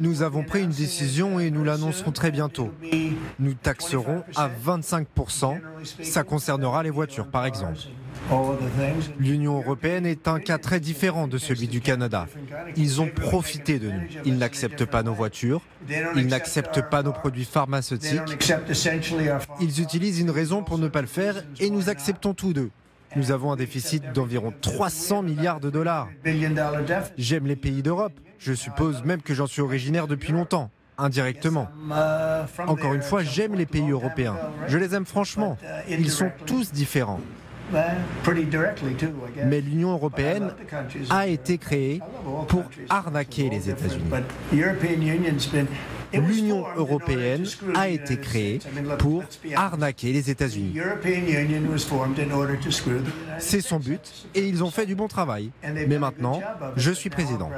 Nous avons pris une décision et nous l'annoncerons très bientôt. Nous taxerons à 25%. Ça concernera les voitures, par exemple. L'Union européenne est un cas très différent de celui du Canada. Ils ont profité de nous. Ils n'acceptent pas nos voitures. Ils n'acceptent pas nos produits pharmaceutiques. Ils utilisent une raison pour ne pas le faire et nous acceptons tous d'eux. Nous avons un déficit d'environ 300 milliards de dollars. J'aime les pays d'Europe. Je suppose même que j'en suis originaire depuis longtemps, indirectement. Encore une fois, j'aime les pays européens. Je les aime franchement. Ils sont tous différents. Mais l'Union européenne a été créée pour arnaquer les États-Unis. L'Union européenne a été créée pour arnaquer les États-Unis. C'est son but et ils ont fait du bon travail. Mais maintenant, je suis président.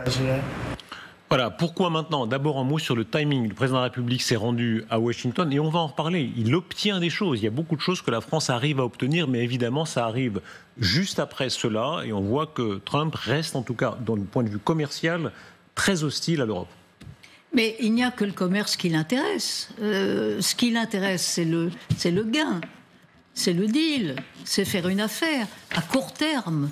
Voilà, pourquoi maintenant? D'abord un mot sur le timing. Le président de la République s'est rendu à Washington et on va en reparler. Il obtient des choses. Il y a beaucoup de choses que la France arrive à obtenir, mais évidemment, ça arrive juste après cela. Et on voit que Trump reste, en tout cas, dans le point de vue commercial, très hostile à l'Europe. Mais il n'y a que le commerce qui l'intéresse. Ce qui l'intéresse, c'est le gain, c'est le deal, c'est faire une affaire à court terme.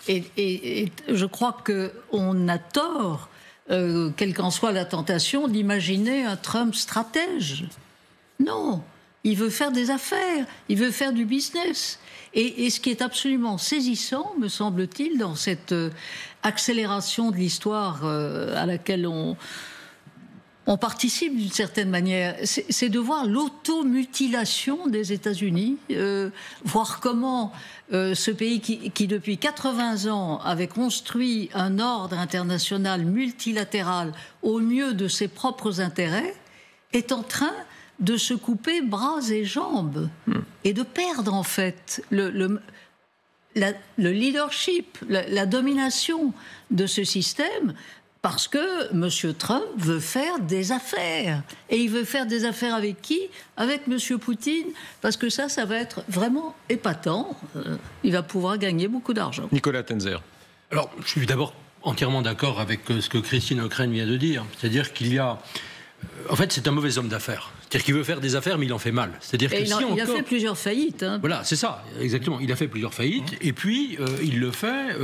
Et je crois qu'on a tort, quelle qu'en soit la tentation, d'imaginer un Trump stratège. Non, il veut faire des affaires, il veut faire du business. Et ce qui est absolument saisissant, me semble-t-il, dans cette accélération de l'histoire à laquelle on participe d'une certaine manière, c'est de voir l'automutilation des États-Unis, voir comment ce pays qui depuis 80 ans avait construit un ordre international multilatéral au mieux de ses propres intérêts, est en train de se couper bras et jambes et de perdre en fait le leadership, la domination de ce système. Parce que M. Trump veut faire des affaires. Et il veut faire des affaires avec qui? Avec M. Poutine. Parce que ça va être vraiment épatant. Il va pouvoir gagner beaucoup d'argent. Nicolas Tenzer. Alors, je suis d'abord entièrement d'accord avec ce que Christine Ockrent vient de dire. C'est-à-dire qu'il y a... En fait, c'est un mauvais homme d'affaires. C'est-à-dire qu'il veut faire des affaires, mais il en fait mal. C'est-à-dire que il a fait plusieurs faillites. Hein. Voilà, c'est ça, exactement. Il a fait plusieurs faillites. Et puis, il le fait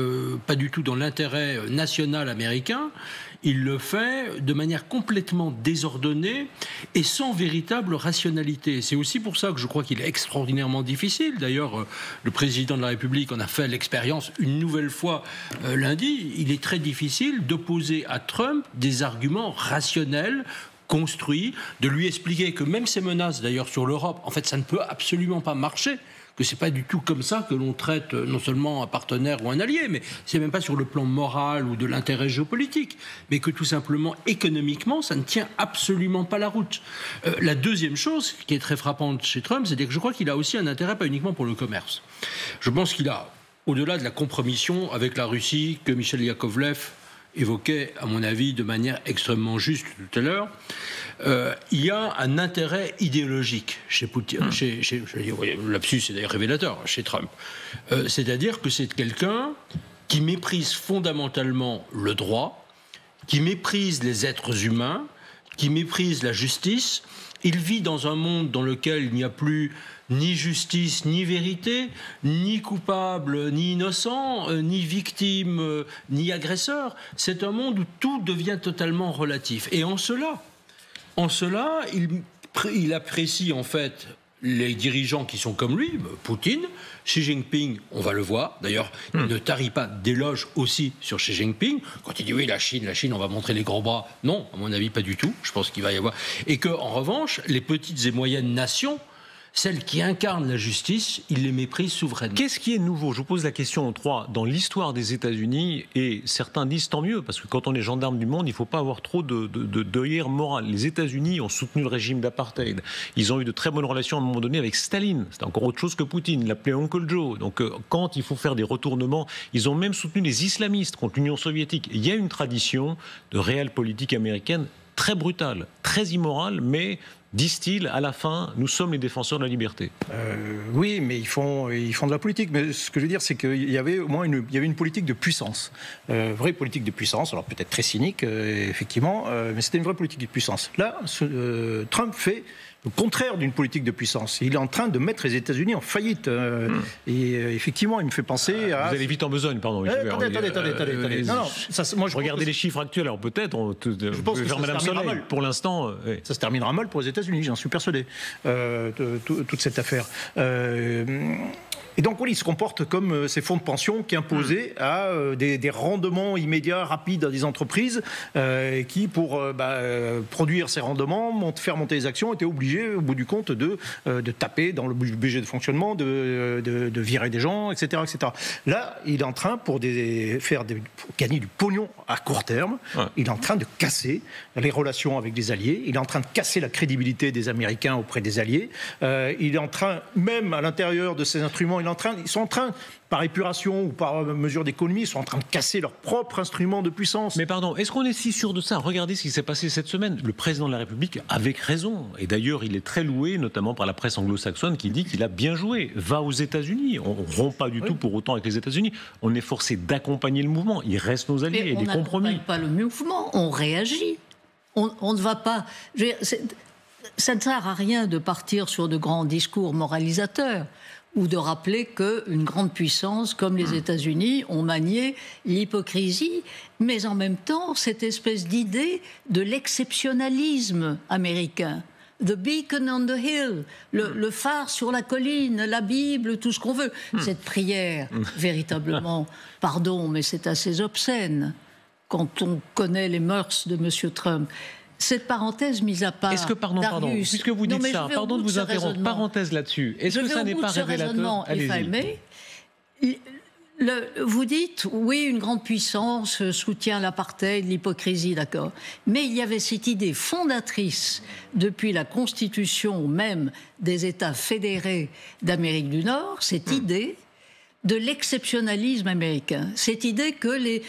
pas du tout dans l'intérêt national américain. Il le fait de manière complètement désordonnée et sans véritable rationalité. C'est aussi pour ça que je crois qu'il est extraordinairement difficile. D'ailleurs, le président de la République en a fait l'expérience une nouvelle fois lundi. Il est très difficile d'opposer à Trump des arguments rationnels, construit, de lui expliquer que même ces menaces d'ailleurs sur l'Europe, en fait ça ne peut absolument pas marcher, que c'est pas du tout comme ça que l'on traite non seulement un partenaire ou un allié, mais c'est même pas sur le plan moral ou de l'intérêt géopolitique, mais que tout simplement économiquement ça ne tient absolument pas la route. La deuxième chose qui est très frappante chez Trump, c'est que je crois qu'il a aussi un intérêt pas uniquement pour le commerce. Je pense qu'il a, au-delà de la compromission avec la Russie que Michel Yakovlev évoquait, à mon avis, de manière extrêmement juste tout à l'heure, il y a un intérêt idéologique chez Poutine. Le lapsus est d'ailleurs révélateur chez Trump. C'est-à-dire que c'est quelqu'un qui méprise fondamentalement le droit, qui méprise les êtres humains, qui méprise la justice. Il vit dans un monde dans lequel il n'y a plus ni justice, ni vérité, ni coupable, ni innocent, ni victime, ni agresseur. C'est un monde où tout devient totalement relatif. Et en cela, il apprécie en fait les dirigeants qui sont comme lui, Poutine, Xi Jinping, on va le voir. D'ailleurs, il ne tarit pas d'éloges aussi sur Xi Jinping. Quand il dit oui, la Chine, on va montrer les gros bras. Non, à mon avis, pas du tout. Je pense qu'il va y avoir... Et qu'en revanche, les petites et moyennes nations, celles qui incarnent la justice, il les méprise souverainement. Qu'est-ce qui est nouveau? Je vous pose la question en trois. Dans l'histoire des États-Unis, et certains disent tant mieux, parce que quand on est gendarme du monde, il ne faut pas avoir trop d'œillères morales. Les États-Unis ont soutenu le régime d'apartheid. Ils ont eu de très bonnes relations à un moment donné avec Staline. C'était encore autre chose que Poutine. Il l'appelait Uncle Joe. Donc quand il faut faire des retournements, ils ont même soutenu les islamistes contre l'Union soviétique. Il y a une tradition de réelle politique américaine très brutale, très immorale, mais disent-ils, à la fin, nous sommes les défenseurs de la liberté. Oui, mais ils font de la politique. Mais ce que je veux dire, c'est qu'il y avait au moins une politique de puissance. Vraie politique de puissance, alors peut-être très cynique, effectivement, mais c'était une vraie politique de puissance. Là, Trump fait le contraire d'une politique de puissance. Il est en train de mettre les États-Unis en faillite. Et effectivement, il me fait penser à... Vous allez vite en besogne, pardon. Attendez. Non, moi, je regardais les chiffres actuels, alors peut-être, je pense que vers Madame Soleil, pour l'instant... Ça se terminera mal pour les États-Unis, j'en suis persuadé, toute cette affaire. Et donc, oui, il se comporte comme ces fonds de pension qui imposaient à des rendements immédiats, rapides à des entreprises qui, pour produire ces rendements, faire monter les actions, étaient obligés, au bout du compte, de taper dans le budget de fonctionnement, de virer des gens, etc., etc. Là, il est en train, pour gagner du pognon à court terme, il est en train de casser les relations avec les alliés, il est en train de casser la crédibilité des Américains auprès des alliés, il est en train, même à l'intérieur de ces instruments, ils sont en train, par épuration ou par mesure d'économie, ils sont en train de casser leur propre instrument de puissance. Mais pardon, est-ce qu'on est si sûr de ça? Regardez ce qui s'est passé cette semaine. Le président de la République, avec raison, et d'ailleurs il est très loué, notamment par la presse anglo-saxonne, qui dit qu'il a bien joué. Va aux États-Unis. On ne rompt pas du tout pour autant avec les États-Unis. On est forcé d'accompagner le mouvement. Il reste nos alliés et des compromis. On n'accompagne pas le mouvement, on réagit. On ne va pas... Ça ne sert à rien de partir sur de grands discours moralisateurs ou de rappeler qu'une grande puissance comme les États-Unis ont manié l'hypocrisie, mais en même temps, cette espèce d'idée de l'exceptionnalisme américain. The beacon on the hill, le phare sur la colline, la Bible, tout ce qu'on veut. Cette prière, véritablement, pardon, mais c'est assez obscène quand on connaît les mœurs de M. Trump. Cette parenthèse mise à part. Est-ce que, pardon, puisque vous dites ça, pardon de vous interrompre, parenthèse là-dessus, est-ce que ça n'est pas révélateur? Allez-y. Vous dites, oui, une grande puissance soutient l'apartheid, l'hypocrisie, d'accord. Mais il y avait cette idée fondatrice, depuis la constitution même des États fédérés d'Amérique du Nord, cette idée de l'exceptionnalisme américain. Cette idée que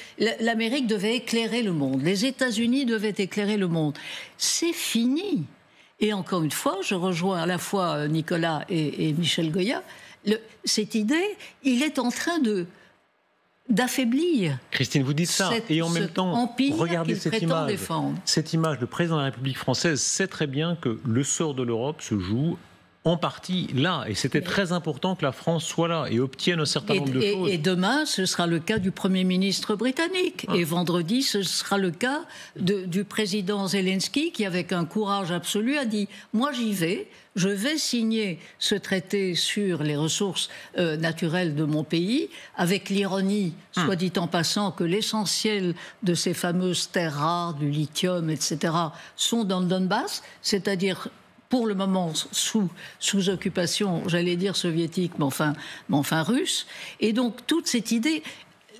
l'Amérique devait éclairer le monde, les États-Unis devaient éclairer le monde. C'est fini. Et encore une fois, je rejoins à la fois Nicolas et Michel Goya, cette idée, il est en train d'affaiblir. Christine, vous dites ça, et en même temps, regardez cette image. Cette image, le président de la République française sait très bien que le sort de l'Europe se joue en partie là, et c'était très important que la France soit là et obtienne un certain nombre de choses. Et demain, ce sera le cas du Premier ministre britannique. Et vendredi, ce sera le cas du président Zelensky qui, avec un courage absolu, a dit « Moi, j'y vais, je vais signer ce traité sur les ressources naturelles de mon pays, avec l'ironie, soit dit en passant, que l'essentiel de ces fameuses terres rares, du lithium, etc., sont dans le Donbass, c'est-à-dire pour le moment sous occupation, j'allais dire soviétique, mais enfin russe. Et donc toute cette idée,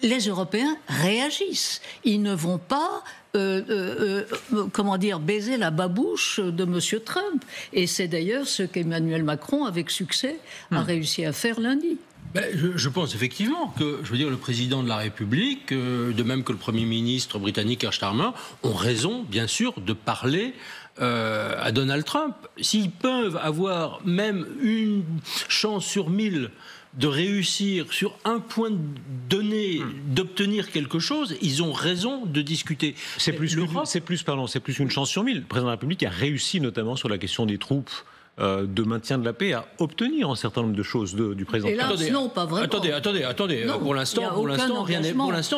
les Européens réagissent. Ils ne vont pas baiser la babouche de M. Trump. Et c'est d'ailleurs ce qu'Emmanuel Macron, avec succès, a réussi à faire lundi. Je pense effectivement que, le président de la République, de même que le Premier ministre britannique Keir Starmer, ont raison, bien sûr, de parler à Donald Trump. S'ils peuvent avoir même une chance sur 1000 de réussir sur un point donné, d'obtenir quelque chose, ils ont raison de discuter. C'est plus une chance sur 1000. Le président de la République a réussi notamment sur la question des troupes de maintien de la paix à obtenir un certain nombre de choses du président. Et là, non, pas vraiment. Attendez. Non, pour l'instant,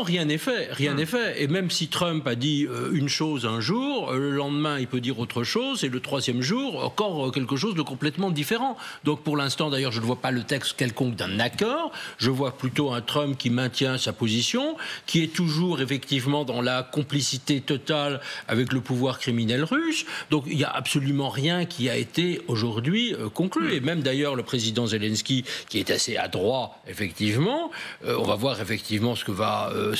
rien n'est fait. Rien n'est fait. Et même si Trump a dit une chose un jour, le lendemain, il peut dire autre chose, et le troisième jour, encore quelque chose de complètement différent. Donc, pour l'instant, d'ailleurs, je ne vois pas le texte quelconque d'un accord. Je vois plutôt un Trump qui maintient sa position, qui est toujours, effectivement, dans la complicité totale avec le pouvoir criminel russe. Donc, il n'y a absolument rien qui a été aujourd'hui conclu. Et même d'ailleurs le président Zelensky, qui est assez adroit, effectivement, on va voir effectivement ce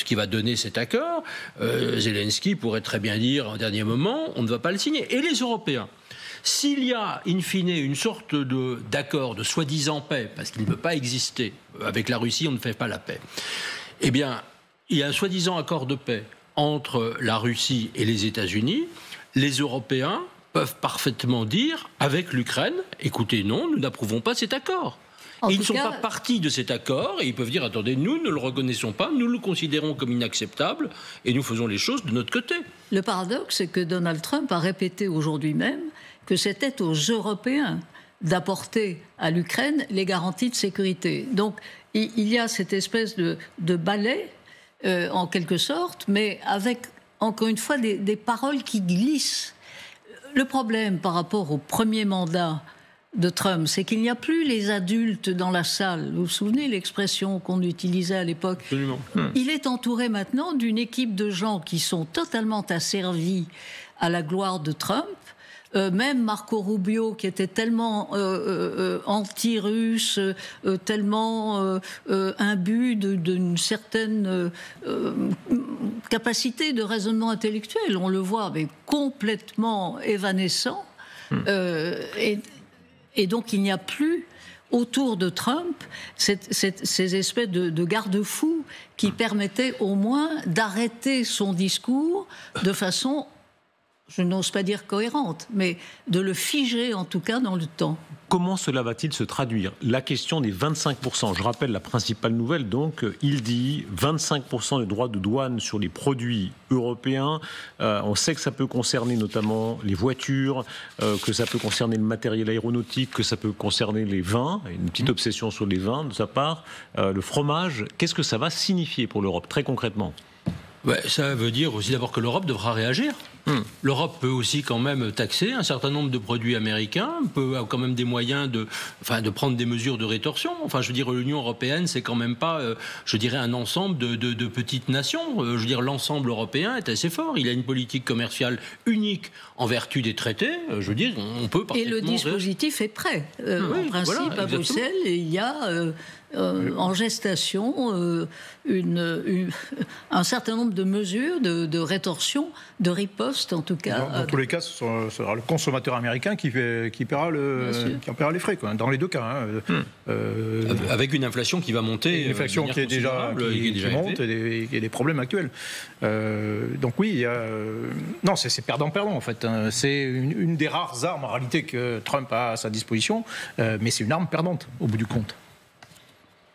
qui va donner cet accord. Zelensky pourrait très bien dire en dernier moment, on ne va pas le signer. Et les Européens, s'il y a in fine une sorte d'accord de soi-disant paix, parce qu'il ne peut pas exister, avec la Russie on ne fait pas la paix, eh bien il y a un soi-disant accord de paix entre la Russie et les États-Unis, les Européens peuvent parfaitement dire, avec l'Ukraine, écoutez, non, nous n'approuvons pas cet accord. Ils ne sont pas partis de cet accord et ils peuvent dire, attendez, nous ne le reconnaissons pas, nous le considérons comme inacceptable et nous faisons les choses de notre côté. Le paradoxe, c'est que Donald Trump a répété aujourd'hui même que c'était aux Européens d'apporter à l'Ukraine les garanties de sécurité. Donc, il y a cette espèce de balai, en quelque sorte, mais avec, encore une fois, des paroles qui glissent. Le problème par rapport au premier mandat de Trump, c'est qu'il n'y a plus les adultes dans la salle. Vous vous souvenez l'expression qu'on utilisait à l'époque ? Absolument. Il est entouré maintenant d'une équipe de gens qui sont totalement asservis à la gloire de Trump. Même Marco Rubio, qui était tellement anti-russe, tellement imbu d'une certaine capacité de raisonnement intellectuel, on le voit, mais complètement évanescent. Et donc il n'y a plus autour de Trump ces espèces de garde-fous qui permettaient au moins d'arrêter son discours de façon, je n'ose pas dire cohérente, mais de le figer en tout cas dans le temps. Comment cela va-t-il se traduire ? La question des 25%. Je rappelle la principale nouvelle, donc, il dit 25% de droits de douane sur les produits européens. On sait que ça peut concerner notamment les voitures, que ça peut concerner le matériel aéronautique, que ça peut concerner les vins, une petite obsession sur les vins de sa part, le fromage. Qu'est-ce que ça va signifier pour l'Europe, très concrètement ? Ça veut dire aussi d'abord que l'Europe devra réagir. L'Europe peut aussi quand même taxer un certain nombre de produits américains, peut avoir quand même des moyens de prendre des mesures de rétorsion. Enfin, je veux dire, l'Union européenne, c'est quand même pas, je dirais, un ensemble de petites nations. Je veux dire, l'ensemble européen est assez fort. Il a une politique commerciale unique en vertu des traités. Je veux dire, on peut parfaitement... Et le dispositif est prêt. En principe, voilà, à Bruxelles, il y a... en gestation un certain nombre de mesures de rétorsion, de riposte en tout cas. Dans tous les cas, ce sera le consommateur américain qui paiera les frais, quoi, dans les deux cas. Avec une inflation qui va monter. Une inflation qui monte et des problèmes actuels. Donc oui, non, c'est perdant-perdant en fait. C'est une des rares armes en réalité que Trump a à sa disposition, mais c'est une arme perdante au bout du compte.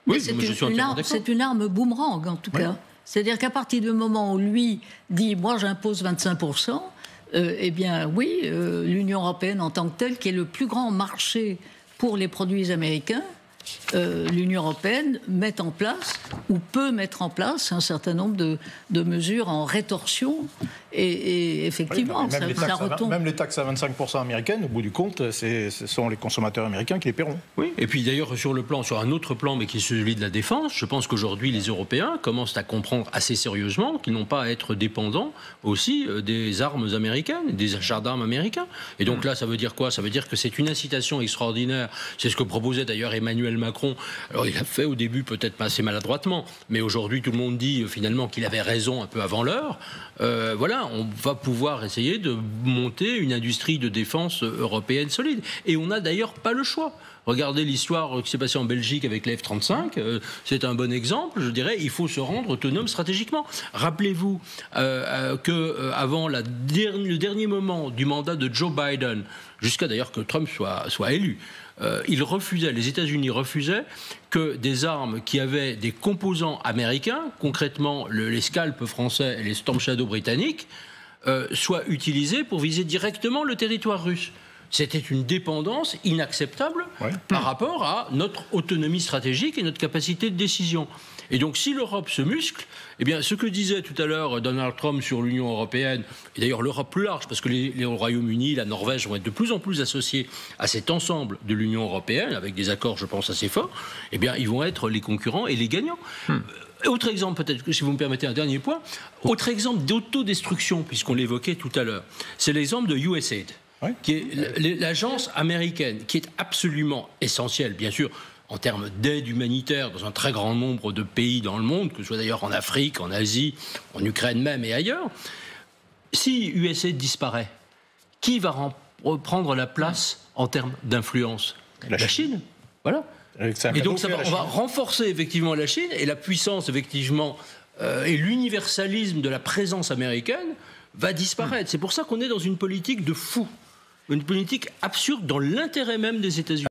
Oui, c'est une arme boomerang, en tout cas. C'est-à-dire qu'à partir du moment où lui dit « moi j'impose 25%, eh bien oui, l'Union européenne en tant que telle, qui est le plus grand marché pour les produits américains, l'Union européenne met en place, ou peut mettre en place, un certain nombre de mesures en rétorsion. Et effectivement, oui, ça retombe. Même les taxes à 25% américaines, au bout du compte, ce sont les consommateurs américains qui les paieront. Oui, et puis d'ailleurs, sur un autre plan, mais qui est celui de la défense, je pense qu'aujourd'hui, les Européens commencent à comprendre assez sérieusement qu'ils n'ont pas à être dépendants aussi des armes américaines, des achats d'armes américains. Et donc là, ça veut dire quoi ? Ça veut dire que c'est une incitation extraordinaire. C'est ce que proposait d'ailleurs Emmanuel Macron. Alors, il a fait au début peut-être pas assez maladroitement, mais aujourd'hui, tout le monde dit finalement qu'il avait raison un peu avant l'heure. Voilà, on va pouvoir essayer de monter une industrie de défense européenne solide. Et on n'a d'ailleurs pas le choix. Regardez l'histoire qui s'est passée en Belgique avec les F-35, c'est un bon exemple, je dirais, il faut se rendre autonome stratégiquement. Rappelez-vous qu'avant le dernier moment du mandat de Joe Biden, jusqu'à d'ailleurs que Trump soit élu, les États-Unis refusaient que des armes qui avaient des composants américains, concrètement les scalps français et les Storm Shadow britanniques, soient utilisées pour viser directement le territoire russe. C'était une dépendance inacceptable par rapport à notre autonomie stratégique et notre capacité de décision. Et donc, si l'Europe se muscle, eh bien, ce que disait tout à l'heure Donald Trump sur l'Union européenne, et d'ailleurs l'Europe plus large, parce que le Royaume-Uni, la Norvège vont être de plus en plus associés à cet ensemble de l'Union européenne, avec des accords, je pense, assez forts, eh bien, ils vont être les concurrents et les gagnants. Autre exemple, peut-être, si vous me permettez un dernier point, autre exemple d'autodestruction, puisqu'on l'évoquait tout à l'heure, c'est l'exemple de USAID. Qui est l'agence américaine, qui est absolument essentielle, bien sûr, en termes d'aide humanitaire dans un très grand nombre de pays dans le monde, que ce soit d'ailleurs en Afrique, en Asie, en Ukraine même et ailleurs. Si USAID disparaît, qui va reprendre la place en termes d'influence ? La Chine. Voilà. Et donc on va renforcer effectivement la Chine et la puissance effectivement et l'universalisme de la présence américaine va disparaître. C'est pour ça qu'on est dans une politique de fou. une politique absurde dans l'intérêt même des États-Unis.